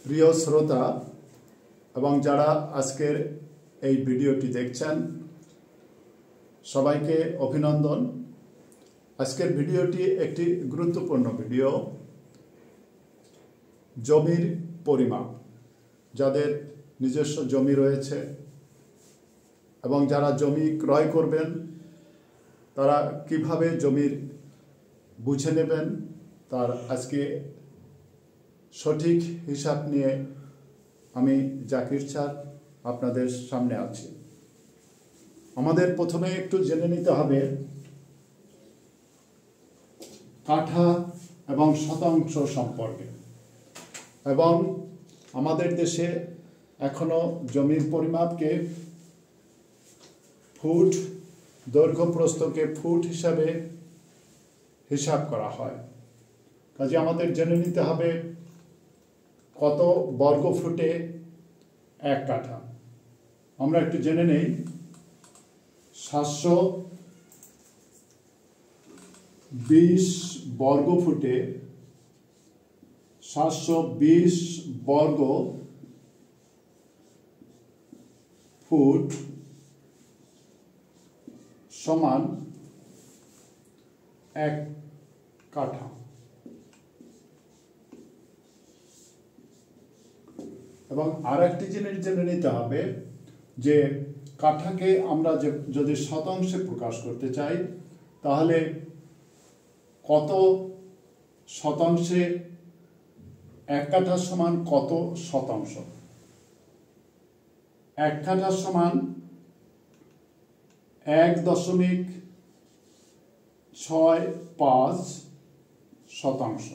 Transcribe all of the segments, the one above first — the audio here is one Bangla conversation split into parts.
প্রিয় শ্রোতা এবং যারা আজকের এই ভিডিওটি দেখছেন সবাইকে অভিনন্দন। আজকের ভিডিওটি একটি গুরুত্বপূর্ণ ভিডিও। জমির পরিমাপ, যাদের নিজস্ব জমি রয়েছে এবং যারা জমি ক্রয় করবেন তারা কিভাবে জমির বুঝে নেবেন তার আজকে সঠিক হিসাব নিয়ে আমি জাকির স্যার আপনাদের সামনে আছি। আমাদের প্রথমে একটু জেনে নিতে হবে কাঠা এবং শতাংশ সম্পর্কে। এবং আমাদের দেশে এখনো জমির পরিমাপকে ফুট, দৈর্ঘ্য প্রস্থকে ফুট হিসাবে হিসাব করা হয়। কাজে আমাদের জেনে নিতে হবে কত বর্গ ফুটে এক কাঠা। আমরা একটু জেনে নেই 720 বর্গ ফুটে 720 বর্গ ফুট সমান এক কাঠা। এবং আর একটি জিনিস জেনে নিতে হবে যে কাঠাকে আমরা যদি শতাংশে প্রকাশ করতে চাই তাহলে কত শতাংশে এক কাঠা সমান কত শতাংশ। এক কাঠা সমান 1.65 শতাংশ।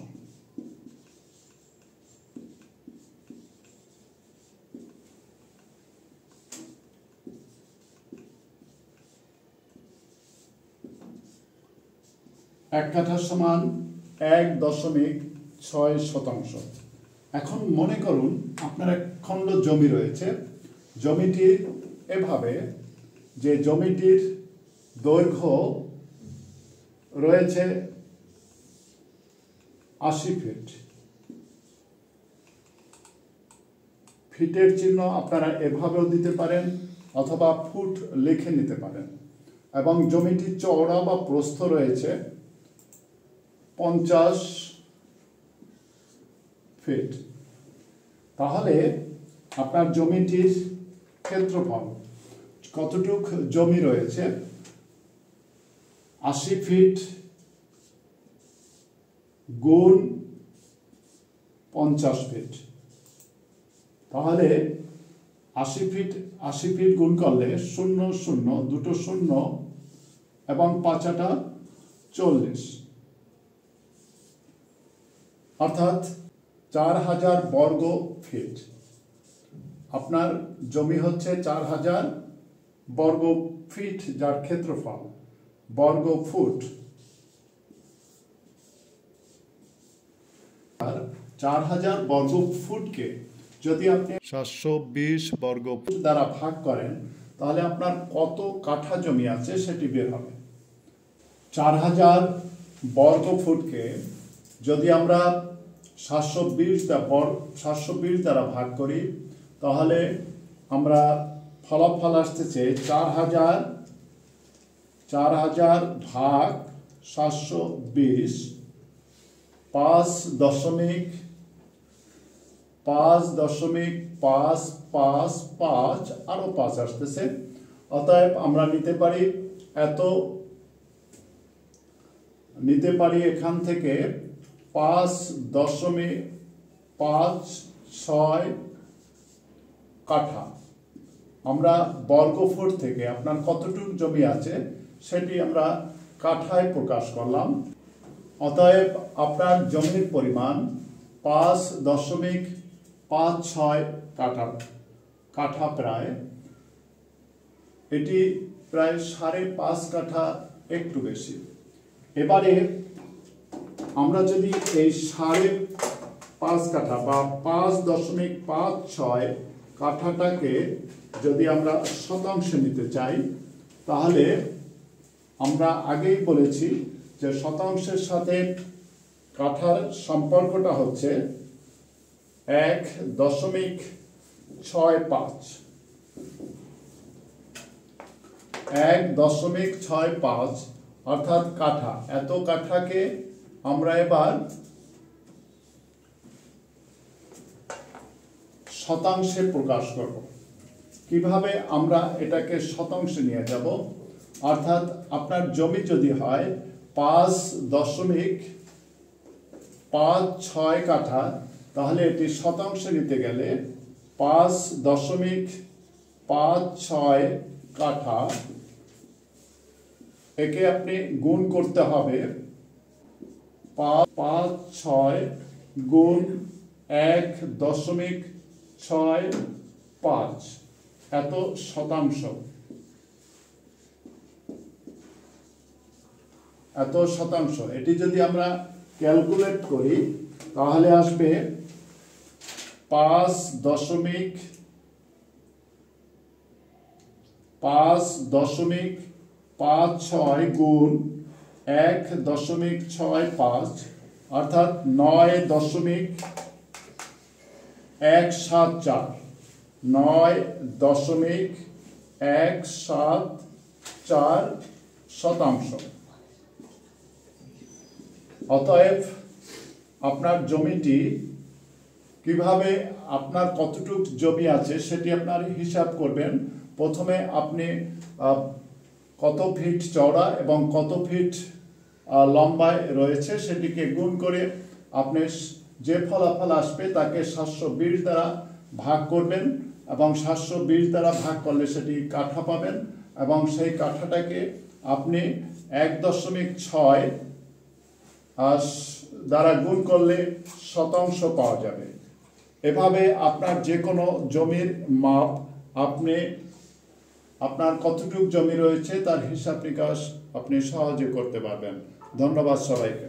এক কাঠা সমান 1.6 শতাংশ। এখন মনে করুন আপনার এক খণ্ড জমি রয়েছে। জমিটি এভাবে যে জমিটির দৈর্ঘ্য রয়েছে 80 ফিট। ফিটের চিহ্ন আপনারা এভাবেও দিতে পারেন অথবা ফুট লিখে নিতে পারেন। এবং জমিটির চওড়া বা প্রস্থ রয়েছে 50 ফিট। তাহলে আপনার জমিটির ক্ষেত্রফল কতটুক জমি রয়েছে 80 ফিট গুণ 50 ফিট। তাহলে 80 ফিট গুণ করলে 0 0 দুটো 0 এবং 5 40, অর্থাৎ 4000 বর্গ ফিট। আপনার জমি হচ্ছে 4000 বর্গ ফিট, যার ক্ষেত্রফল বর্গ ফুট। আর 4000 বর্গ ফুটকে যদি আপনি 720 বর্গ ফুট দ্বারা ভাগ করেন তাহলে আপনার কত কাঠা জমি আছে সেটি বের হবে। 4000 বর্গ ফুটকে যদি আমরা 720 দ্বারা ভাগ করি তাহলে আমরা ফলাফল আসতেছে 4000 ভাগ 720 5.555 আরো 5 আসতেছে। অতএব আমরা নিতে পারি এখান থেকে 5.56 কাঠা। আমরা বর্গ ফুট থেকে আপনার কতটুকু জমি আছে সেটি আমরা কাঠায় প্রকাশ করলাম। অতএব আপনার জমির পরিমাণ 5.56 কাঠা। প্রায় এটি প্রায় 5.5 কাঠা, একটু বেশি। এবারে আমরা যদি এই 5.5 কাঠা বা 5.56 কাঠাটাকে যদি আমরা শতাংশে নিতে চাই তাহলে আমরা আগেই বলেছি যে শতাংশের সাথে কাঠার সম্পর্কটা হচ্ছে 1.65 1.65 অর্থাৎ কাঠা। এত কাঠাকে আমরা এবার শতাংশে প্রকাশ করব। কিভাবে আমরা এটাকে শতাংশে নিয়ে যাব? অর্থাৎ আপনার জমি যদি হয় 5.56 কাঠা, তাহলে এটি শতাংশে নিতে গেলে 5.56 কাঠা একে আপনি গুণ করতে হবে 5.56 গুণ 1.65 এত শতাংশ। এটি যদি আমরা ক্যালকুলেট করি তাহলে আসবে 5.56 গুণ 1.65 অর্থাৎ 9.174 9.174 শতাংশ। অতএব আপনার জমিটি কিভাবে, আপনার কতটুকু জমি আছে সেটি আপনার হিসাব করবেন। প্রথমে আপনি কত ফিট চওড়া এবং কত ফিট লম্বায় রয়েছে সেটিকে গুণ করে আপনি যে ফলাফল আসবে তাকে 720 দ্বারা ভাগ করবেন এবং 720 দ্বারা ভাগ করলে সেটি কাঠা পাবেন এবং সেই কাঠাটাকে আপনি 1.6 দ্বারা গুণ করলে শতাংশ পাওয়া যাবে। এভাবে আপনার যে কোনো জমির মাপ আপনি আপনার কতটুকু জমি রয়েছে তার হিসাব নিকাশ আপনি সহজে করতে পারবেন। ধন্যবাদ সবাইকে।